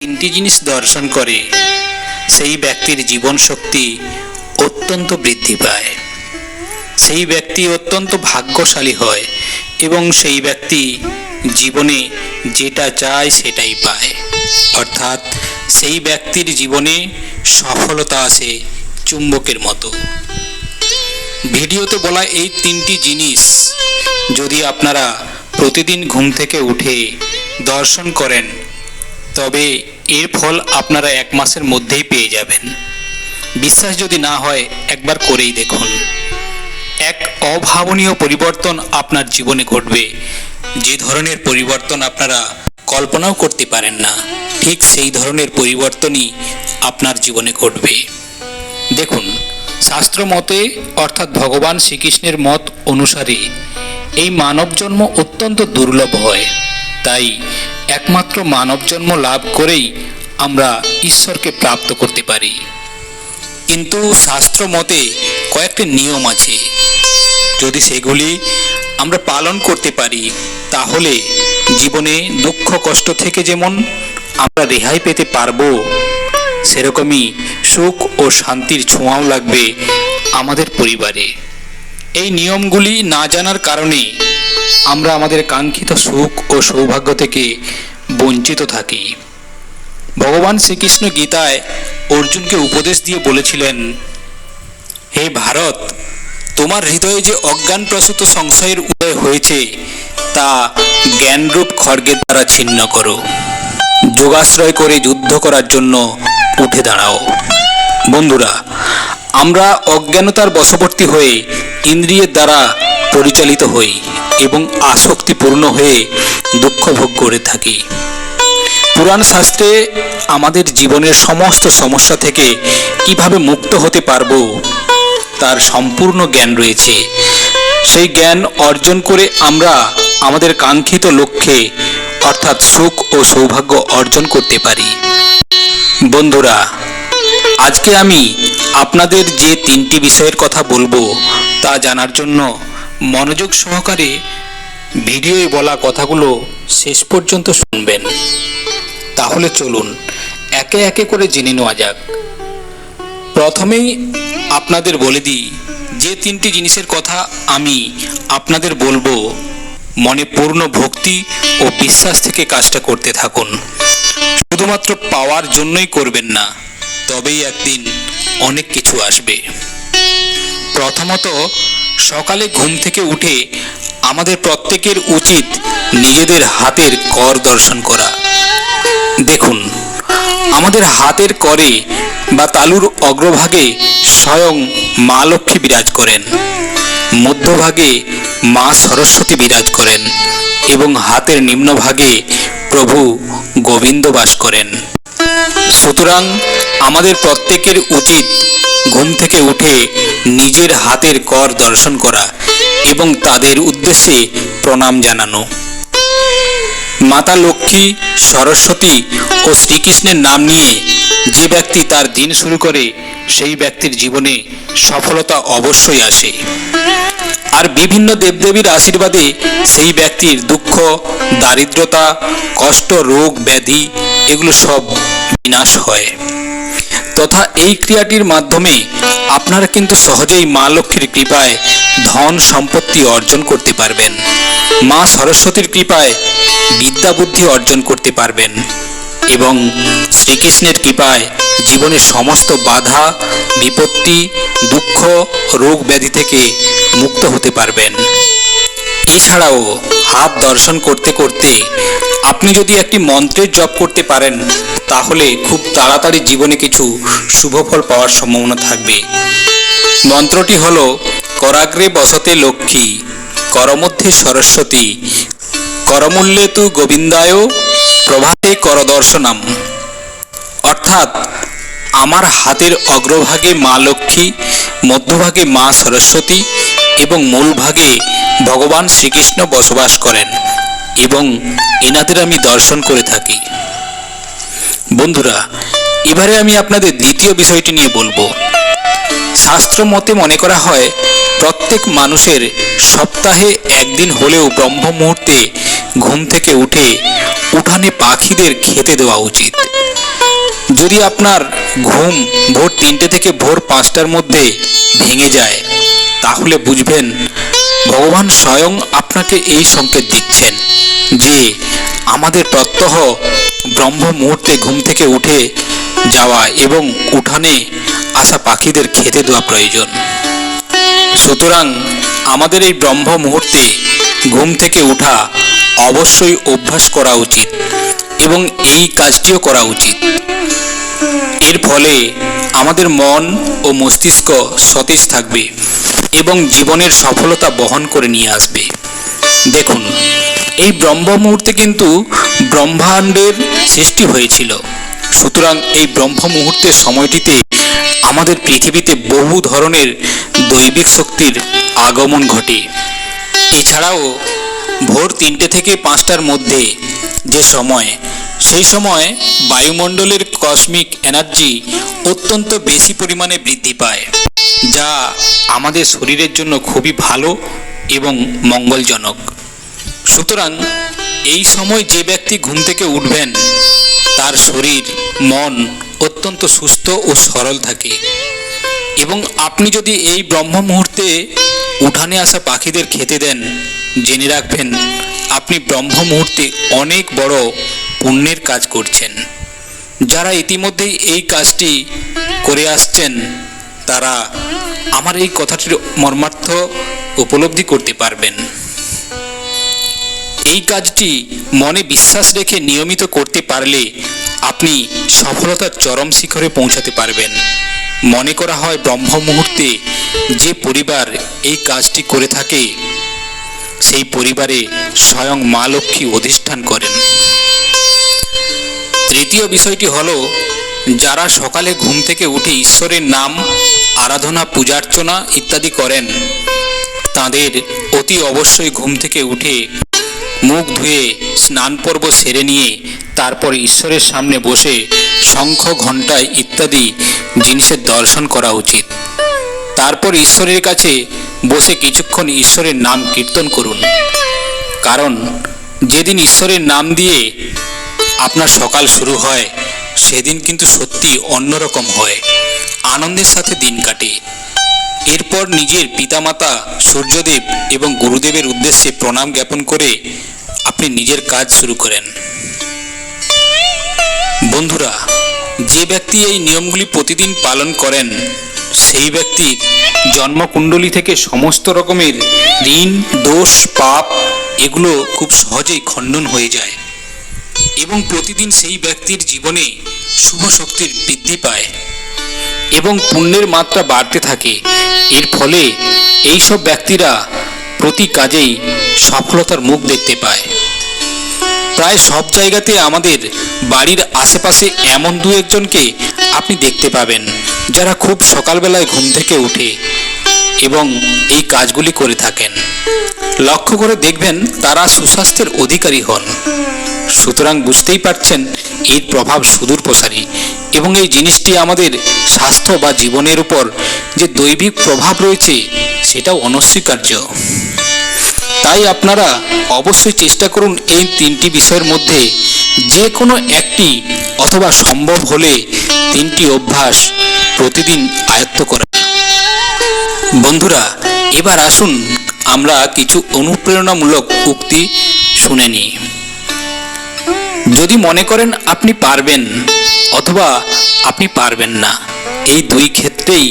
তিনটি জিনিস দর্শন করে সেই ব্যক্তির জীবন শক্তি অত্যন্ত বৃদ্ধি পায়, সেই ব্যক্তি অত্যন্ত ভাগ্যশালী হয় এবং সেই ব্যক্তি জীবনে যেটা চায় সেটাই পায়। অর্থাৎ সেই ব্যক্তির জীবনে সফলতা আসে চুম্বকের মতো। ভিডিওতে বলা এই তিনটি জিনিস যদি আপনারা প্রতিদিন ঘুম থেকে উঠে দর্শন করেন তবে এর ফল আপনারা 1 মাসের মধ্যেই পেয়ে যাবেন। বিশ্বাস যদি না হয় একবার করেই দেখুন। এক অভাবনীয় পরিবর্তন আপনার জীবনে ঘটবে, যে ধরনের পরিবর্তন আপনারা কল্পনাও করতে পারেন না, ঠিক সেই ধরনের পরিবর্তনই আপনার জীবনে ঘটবে। দেখুন, শাস্ত্র মতে অর্থাৎ ভগবান শ্রীকৃষ্ণের মত অনুসারে এই মানব জন্ম অত্যন্ত দুর্লভ হয়, তাই একমাত্র মানব জন্ম লাভ করেই আমরা ঈশ্বরকে প্রাপ্ত করতে পারি। কিন্তু শাস্ত্র মতে কয়েকটি নিয়ম আছে, যদি সেগুলি আমরা পালন করতে পারি তাহলে জীবনে দুঃখ কষ্ট থেকে যেমন আমরা রেহাই পেতে পারবো, সেরকমই সুখ ও শান্তির ছোঁয়াও লাগবে আমাদের পরিবারে। এই নিয়মগুলি না জানার কারণে আমরা আমাদের কাঙ্ক্ষিত সুখ ও সৌভাগ্য থেকে বঞ্চিত থাকি। ভগবান শ্রীকৃষ্ণ গীতায় অর্জুনকে উপদেশ দিয়ে বলেছিলেন, হে ভারত, তোমার হৃদয়ে যে অজ্ঞানপ্রসূত সংশয়ের উদয় হয়েছে তা জ্ঞানরূপ খড়গের দ্বারা ছিন্ন করো। যোগাশ্রয় করে যুদ্ধ করার জন্য উঠে দাঁড়াও। বন্ধুরা, আমরা অজ্ঞানতার বশবর্তী হয়ে ইন্দ্রিয়ের দ্বারা পরিচালিত হই এবং আসক্তিপূর্ণ হয়ে দুঃখ ভোগ করে থাকি। পুরাণ শাস্ত্রে আমাদের জীবনের সমস্ত সমস্যা থেকে কিভাবে মুক্ত হতে পারবো তার সম্পূর্ণ জ্ঞান রয়েছে। সেই জ্ঞান অর্জন করে আমরা আমাদের কাঙ্ক্ষিত লক্ষ্যে অর্থাৎ সুখ ও সৌভাগ্য অর্জন করতে পারি। বন্ধুরা, আজকে আমি আপনাদের যে 3টি বিষয়ের কথা বলবো তা জানার জন্য মনোযোগ সহকারে ভিডিওয় বলা কথাগুলো শেষ পর্যন্ত শুনবেন। তাহলে চলুন একে একে করে জেনে নেওয়া যাক। প্রথমেই আপনাদের বলে দিই, যে 3টি জিনিসের কথা আমি আপনাদের বলবো, মনে পূর্ণ ভক্তি ও বিশ্বাস থেকে কাজটা করতে থাকুন। শুধুমাত্র পাওয়ার জন্যই করবেন না, তবেই একদিন অনেক কিছু আসবে। প্রথমত, সকালে ঘুম থেকে উঠে আমাদের প্রত্যেকের উচিত নিজেদের হাতের কর দর্শন করা। দেখুন, আমাদের হাতের করে বা তালুর অগ্রভাগে স্বয়ং মা লক্ষ্মী বিরাজ করেন, মধ্যভাগে মা সরস্বতী বিরাজ করেন এবং হাতের নিম্নভাগে প্রভু গোবিন্দ বাস করেন। সুতরাং আমাদের প্রত্যেকের উচিত ঘুম থেকে উঠে নিজের হাতের কর দর্শন করা এবং তাদের উদ্দেশ্যে প্রণাম জানানো। মাতা লক্ষ্মী, সরস্বতী ও শ্রীকৃষ্ণের নাম নিয়ে যে ব্যক্তি তার দিন শুরু করে সেই ব্যক্তির জীবনে সফলতা অবশ্যই আসে। আর বিভিন্ন দেবদেবীর আশীর্বাদে সেই ব্যক্তির দুঃখ, দারিদ্রতা, কষ্ট, রোগ, ব্যাধি এগুলো সব বিনাশ হয়। তথা এই ক্রিয়াটির মাধ্যমে আপনারা কিন্তু সহজেই মা লক্ষ্মীর কৃপায় ধন সম্পত্তি অর্জন করতে পারবেন, মা সরস্বতীর কৃপায় বিদ্যা বুদ্ধি অর্জন করতে পারবেন এবং শ্রীকৃষ্ণের কৃপায় জীবনের সমস্ত বাধা, বিপত্তি, দুঃখ, রোগ ব্যাধি থেকে মুক্ত হতে পারবেন। এছাড়াও হাত দর্শন করতে করতে আপনি যদি একটি মন্ত্রের জপ করতে পারেন তাহলে খুব তাড়াতাড়ি জীবনে কিছু শুভফল পাওয়ার সম্ভাবনা থাকবে। মন্ত্রটি হলো, করাগ্রে বসতে লক্ষ্মী, করমধ্যে সরস্বতী, করমূল্যে তু গোবিন্দায়, প্রভাতে করদর্শনম। অর্থাৎ আমার হাতের অগ্রভাগে মা লক্ষ্মী, মধ্যভাগে মা সরস্বতী এবং মূলভাগে ভগবান শ্রীকৃষ্ণ বসবাস করেন এবং এনাদের আমি দর্শন করে থাকি। বন্ধুরা, এবারে আমি আপনাদের দ্বিতীয় বিষয়টি নিয়ে বলবো। শাস্ত্র মতে মনে করা হয় প্রত্যেক মানুষের সপ্তাহে একদিন হলেও ব্রহ্ম মুহূর্তে ঘুম থেকে উঠে উঠানে পাখিদের খেতে দেওয়া উচিত। যদি আপনার ঘুম ভোর 3টে থেকে ভোর 5টার মধ্যে ভেঙে যায়, তাহলে বুঝবেন ভগবান স্বয়ং আপনাকে এই সংকেত দিচ্ছেন যে আমাদের প্রত্যহ ব্রহ্ম মুহূর্তে ঘুম থেকে উঠে যাওয়া এবং উঠানে আসা পাখিদের খেতে দেওয়া প্রয়োজন। সুতরাং আমাদের এই ব্রহ্ম মুহূর্তে ঘুম থেকে ওঠা অবশ্যই অভ্যাস করা উচিত এবং এই কাজটিও করা উচিত। এর ফলে আমাদের মন ও মস্তিষ্ক সতেজ থাকবে এবং জীবনের সফলতা বহন করে নিয়ে আসবে। দেখুন, এই ব্রহ্ম মুহূর্তে কিন্তু ব্রহ্মাণ্ডের সৃষ্টি হয়েছিল। সুতরাং এই ব্রহ্ম মুহূর্তের সময়টিতে আমাদের পৃথিবীতে বহু ধরনের দৈবিক শক্তির আগমন ঘটে। এছাড়াও ভোর 3টে থেকে 5টার মধ্যে যে সময়, সেই সময় বায়ুমণ্ডলের কসমিক এনার্জি অত্যন্ত বেশি পরিমাণে বৃদ্ধি পায়, যা আমাদের শরীরের জন্য খুবই ভালো এবং মঙ্গলজনক। সুতরাং এই সময় যে ব্যক্তি ঘুম থেকে উঠবেন তার শরীর মন অত্যন্ত সুস্থ ও সরল থাকে। এবং আপনি যদি এই ব্রহ্ম মুহূর্তে উঠানে আসা পাখিদের খেতে দেন, জেনে রাখবেন আপনি ব্রহ্ম মুহূর্তে অনেক বড় পুণ্যের কাজ করছেন। যারা ইতিমধ্যেই এই কাজটি করে আসছেন তারা আমার এই কথাটির মর্মার্থ উপলব্ধি করতে পারবেন। এই কাজটি মনে বিশ্বাস রেখে নিয়মিত করতে পারলে আপনি সফলতার চরম শিখরে পৌঁছাতে পারবেন। মনে করা হয় ব্রহ্ম মুহূর্তে যে পরিবার এই কাজটি করে থাকে সেই পরিবারে স্বয়ং মা লক্ষ্মী অধিষ্ঠান করেন। তৃতীয় বিষয়টি হলো, যারা সকালে ঘুম থেকে উঠে ঈশ্বরের নাম আরাধনা পূজার্চনা ইত্যাদি করেন তাদের অতি অবশ্যই ঘুম থেকে উঠে মুখ ধুয়ে স্নান পর্ব সেরে নিয়ে তারপর ঈশ্বরের সামনে বসে শঙ্খ ঘণ্টা ইত্যাদি জিনিসের দর্শন করা উচিত। তারপর ঈশ্বরের কাছে বসে কিছুক্ষণ ঈশ্বরের নাম কীর্তন করুন। কারণ যেদিন ঈশ্বরের নাম দিয়ে আপনার সকাল শুরু হয় সেদিন কিন্তু সত্যি অন্যরকম হয়, আনন্দের সাথে দিন কাটে। এরপর নিজের পিতামাতা সূর্যদেব এবং গুরুদেবের উদ্দেশ্যে প্রণাম জ্ঞাপন করে আপনি নিজের কাজ শুরু করেন। বন্ধুরা, যে ব্যক্তি এই নিয়মগুলি প্রতিদিন পালন করেন সেই ব্যক্তির জন্মকুণ্ডলী থেকে সমস্ত রকমের ঋণ দোষ পাপ এগুলো খুব সহজেই খণ্ডন হয়ে যায় এবং প্রতিদিন সেই ব্যক্তির জীবনে শুভ শক্তির বৃদ্ধি পায় এবং পুণ্যের মাত্রা বাড়তে থাকে। এর ফলে এইসব ব্যক্তিরা প্রতি কাজেই সফলতার মুখ দেখতে পায়। প্রায় সব জায়গাতে আমাদের বাড়ির আশেপাশে এমন দু একজনকে আপনি দেখতে পাবেন যারা খুব সকালবেলায় ঘুম থেকে উঠে এবং এই কাজগুলি করে থাকেন। লক্ষ্য করে দেখবেন তারা সুস্বাস্থ্যের অধিকারী হন। সুতরাং বুঝতেই পারছেন এর প্রভাব সুদূর প্রসারী এবং এই জিনিসটি আমাদের স্বাস্থ্য বা জীবনের উপর যে দৈবিক প্রভাব রয়েছে সেটাও অনস্বীকার্য। তাই আপনারা অবশ্যই চেষ্টা করুন এই 3টি বিষয়ের মধ্যে যে কোনো একটি অথবা সম্ভব হলে 3টি অভ্যাস প্রতিদিন আয়ত্ত করা। বন্ধুরা, এবার আসুন আমরা কিছু অনুপ্রেরণামূলক উক্তি শুনে নিই। যদি মনে করেন আপনি পারবেন অথবা আপনি পারবেন না, এই দুই ক্ষেত্রেই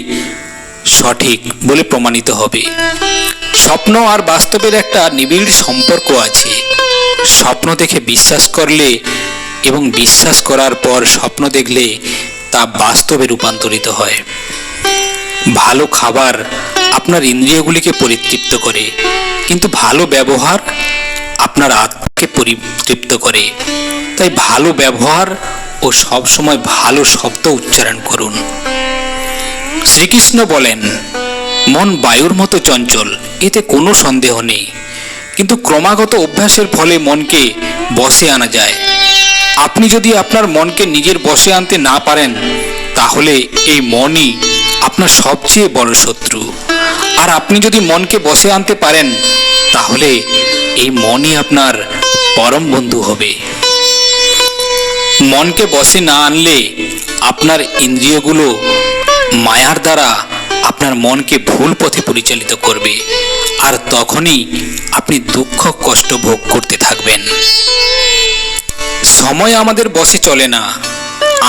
সঠিক বলে প্রমাণিত হবে। স্বপ্ন আর বাস্তবের একটা নিবিড় সম্পর্ক আছে। স্বপ্ন দেখে বিশ্বাস করলে এবং বিশ্বাস করার পর স্বপ্ন দেখলে তা বাস্তবে রূপান্তরিত হয়। ভালো খাবার আপনার ইন্দ্রিয়গুলিকে পরিতৃপ্ত করে, কিন্তু ভালো ব্যবহার আপনার আত্মাকে পরিতৃপ্ত করে। তাই ভালো ব্যবহার ও সবসময় ভালো শব্দ উচ্চারণ করুন। শ্রীকৃষ্ণ বলেন, মন বায়ুর মতো চঞ্চল, এতে কোনো সন্দেহ নেই, কিন্তু ক্রমাগত অভ্যাসের ফলে মনকে বশে আনা যায়। আপনি যদি আপনার মনকে নিজের বশে আনতে না পারেন তাহলে এই মনই আপনার সবচেয়ে বড় শত্রু। আর আপনি যদি মনকে বশে আনতে পারেন তাহলে এই মনই আপনার পরম বন্ধু হবে। মনকে বশে না আনলে আপনার ইন্দ্রিয়গুলো মায়ার দ্বারা আপনার মনকে ভুল পথে পরিচালিত করবে, আর তখনই আপনি দুঃখ কষ্ট ভোগ করতে থাকবেন। সময় আমাদের বশে চলে না,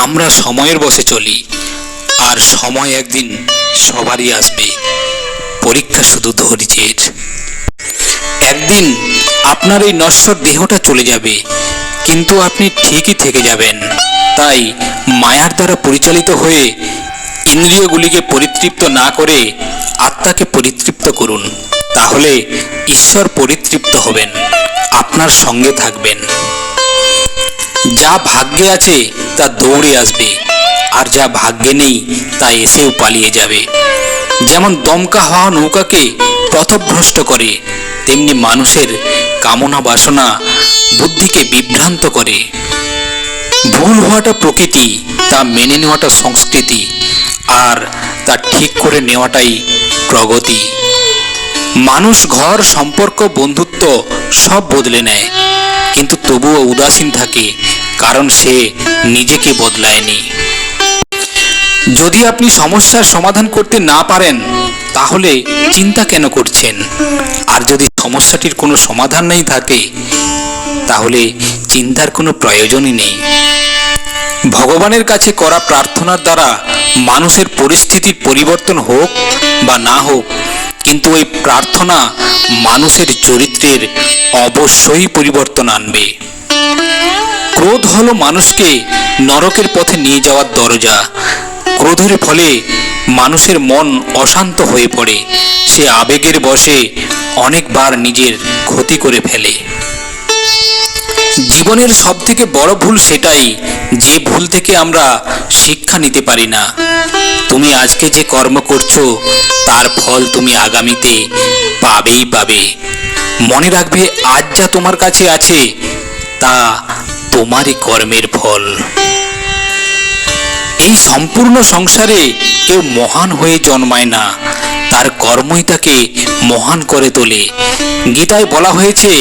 আমরা সময়ের বশে চলি। আর সময় একদিন সবারই আসবে, পরীক্ষা শুধু ধৈর্যের। একদিন আপনার এই নশ্বর দেহটা চলে যাবে, কিন্তু আপনি ঠিকই থেকে যাবেন। তাই মায়ার দ্বারা পরিচালিত হয়ে ইন্দ্রিয়গুলিকে পরিতৃপ্ত না করে আত্মাকে পরিতৃপ্ত করুন, তাহলে ঈশ্বর পরিতৃপ্ত হবেন, আপনার সঙ্গে থাকবেন। যা ভাগ্যে আছে তা দৌড়ে আসবে, আর যা ভাগ্যে নেই তা এসেও পালিয়ে যাবে। যেমন দমকা হওয়া নৌকাকে পথভ্রষ্ট করে, তেমনি মানুষের কামনা বাসনা বুদ্ধিকে বিভ্রান্ত করে। ভুল হওয়াটা প্রকৃতি, তা মেনে নেওয়াটা সংস্কৃতি, আর তা ঠিক করে নেওয়াটাই প্রগতি। মানুষ ঘর, সম্পর্ক, বন্ধুত্ব সব বদলে নেয়, কিন্তু তবুও উদাসীন থাকে, কারণ সে নিজেকে বদলায়নি। যদি আপনি সমস্যার সমাধান করতে না পারেন, তাহলে চিন্তা কেন করছেন? আর যদি সমস্যাটির কোনো সমাধান নেই থাকে, তাহলে চিন্তার কোনো প্রয়োজনই নেই। ভগবানের কাছে করা প্রার্থনার দ্বারা মানুষের পরিস্থিতির পরিবর্তন হোক বা না হোক, কিন্তু ওই প্রার্থনা মানুষের চরিত্রের অবশ্যই পরিবর্তন আনবে। ক্রোধ হলো মানুষকে নরকের পথে নিয়ে যাওয়ার দরজা। ক্রোধের ফলে মানুষের মন অশান্ত হয়ে পড়ে, সে আবেগের বশে অনেকবার নিজের ক্ষতি করে ফেলে। জীবনের সবথেকে বড় ভুল সেটাই, যে ভুল থেকে আমরা শিক্ষা নিতে পারি না। তুমি আজকে যে কর্ম করছো, তার ফল তুমি আগামীতে পাবেই পাবে। মনে রাখবে, আজ যা তোমার কাছে আছে তা তোমারই কর্মের ফল। এই সম্পূর্ণ সংসারে কেউ মহান হয়ে জন্মায় না, তার কর্মই তাকে মহান করে তোলে। গীতায় বলা হয়েছে,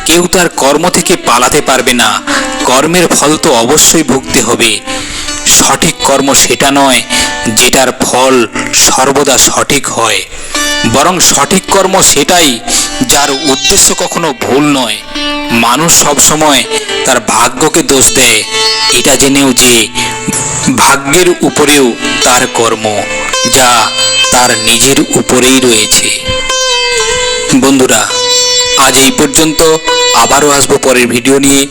কেউ তার কর্ম থেকে পালাতে পারবে না, কর্মের ফল তো অবশ্যই ভুগতে হবে। সঠিক কর্ম সেটা নয় যেটার ফল সর্বদা সঠিক হয়, বরং সঠিক কর্ম সেটাই যার উদ্দেশ্য কখনো ভুল নয়। মানুষ সবসময় তার ভাগ্যকে দোষ দেয়, এটা জেনেও যে ভাগ্যের উপরেও তার কর্ম, যা তার নিজের উপরেই রয়েছে। বন্ধুরা, আজ এই পর্যন্ত, আবারও আসবো পরের ভিডিও নিয়ে।